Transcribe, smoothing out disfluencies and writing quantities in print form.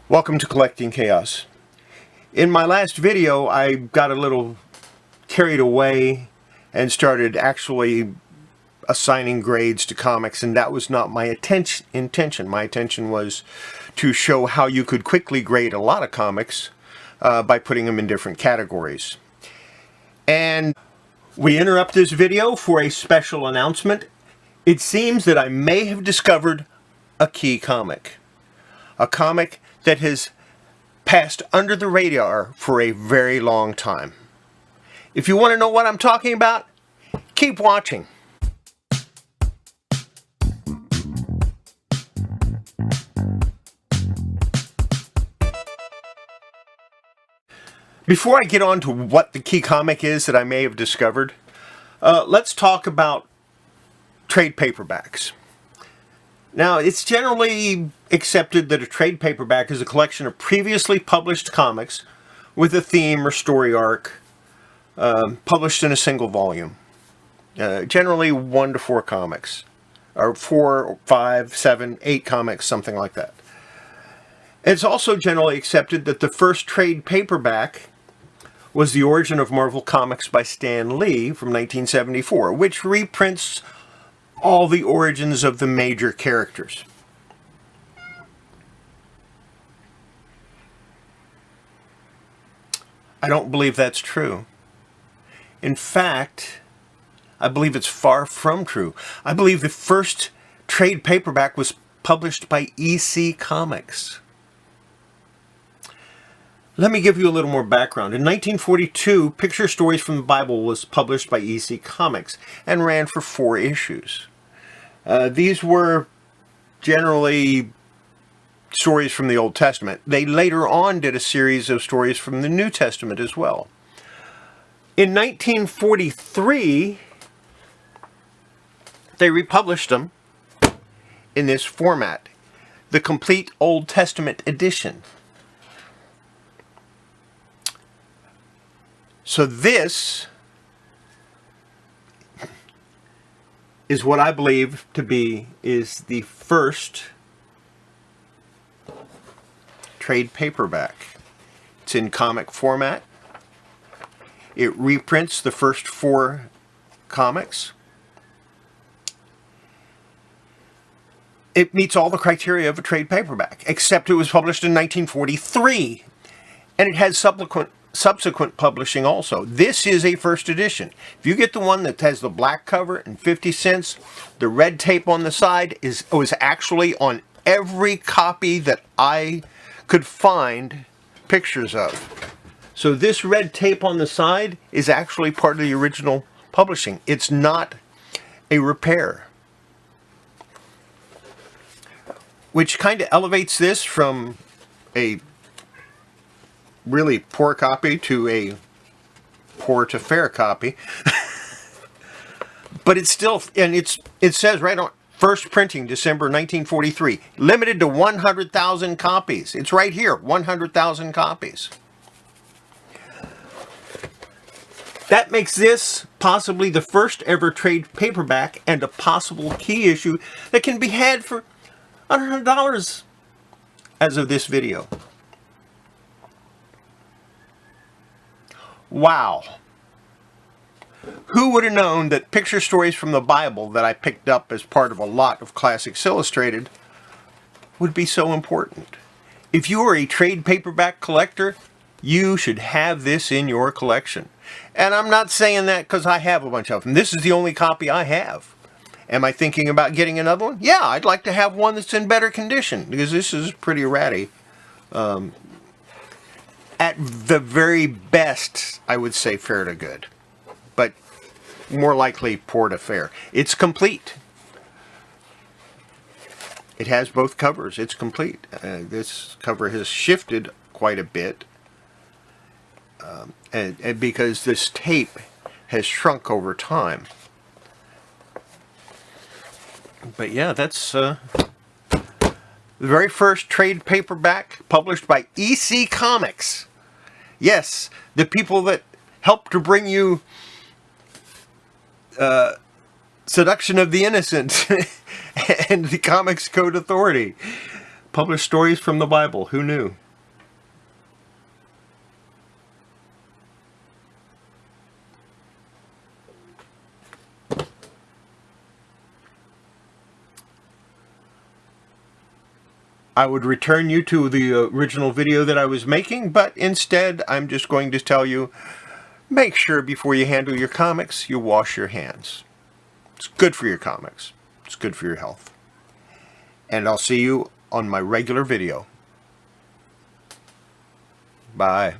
Welcome to Collecting Chaos. In my last video, I got a little carried away and started actually assigning grades to comics, and that was not my intention. My intention was to show how you could quickly grade a lot of comics by putting them in different categories. And we interrupt this video for a special announcement. It seems that I may have discovered a key comic. A comic that has passed under the radar for a very long time. If you want to know what I'm talking about, keep watching. Before I get on to what the key comic is that I may have discovered, let's talk about trade paperbacks. Now, it's generally accepted that a trade paperback is a collection of previously published comics with a theme or story arc published in a single volume. Generally 1 to 4 comics, or 4, 5, 7, 8 comics, something like that. It's also generally accepted that the first trade paperback was The Origin of Marvel Comics by Stan Lee from 1974, which reprints all the origins of the major characters. I don't believe that's true. In fact, I believe it's far from true. I believe the first trade paperback was published by EC Comics. Let me give you a little more background. In 1942, Picture Stories from the Bible was published by EC Comics and ran for 4 issues. These were generally stories from the Old Testament. They later on did a series of stories from the New Testament as well. In 1943, they republished them in this format, the complete Old Testament edition. So this is what I believe to be is the first trade paperback. It's in comic format. It reprints the first 4 comics. It meets all the criteria of a trade paperback, except it was published in 1943, and it has subsequent publishing also. This is a first edition. If you get the one that has the black cover and 50 cents, the red tape on the side was actually on every copy that I could find pictures of. So this red tape on the side is actually part of the original publishing. It's not a repair. Which kind of elevates this from a really poor copy to a poor to fair copy. But it's still, and it says right on, first printing December 1943, limited to 100,000 copies. It's right here, 100,000 copies. That makes this possibly the first ever trade paperback and a possible key issue that can be had for $100 as of this video. Wow. Who would have known that Picture Stories from the Bible that I picked up as part of a lot of Classics Illustrated would be so important? If you are a trade paperback collector, you should have this in your collection. And I'm not saying that because I have a bunch of them. This is the only copy I have. Am I thinking about getting another one? Yeah, I'd like to have one that's in better condition because this is pretty ratty. At the very best, I would say fair to good, but more likely poor to fair. It's complete. It has both covers. It's complete. This cover has shifted quite a bit, and because this tape has shrunk over time. But yeah, that's the very first trade paperback published by EC Comics. Yes, the people that helped to bring you Seduction of the Innocent and the Comics Code Authority. publish stories from the Bible. Who knew? I would return you to the original video that I was making, but instead I'm just going to tell you, make sure before you handle your comics, you wash your hands. It's good for your comics. It's good for your health. And I'll see you on my regular video. Bye.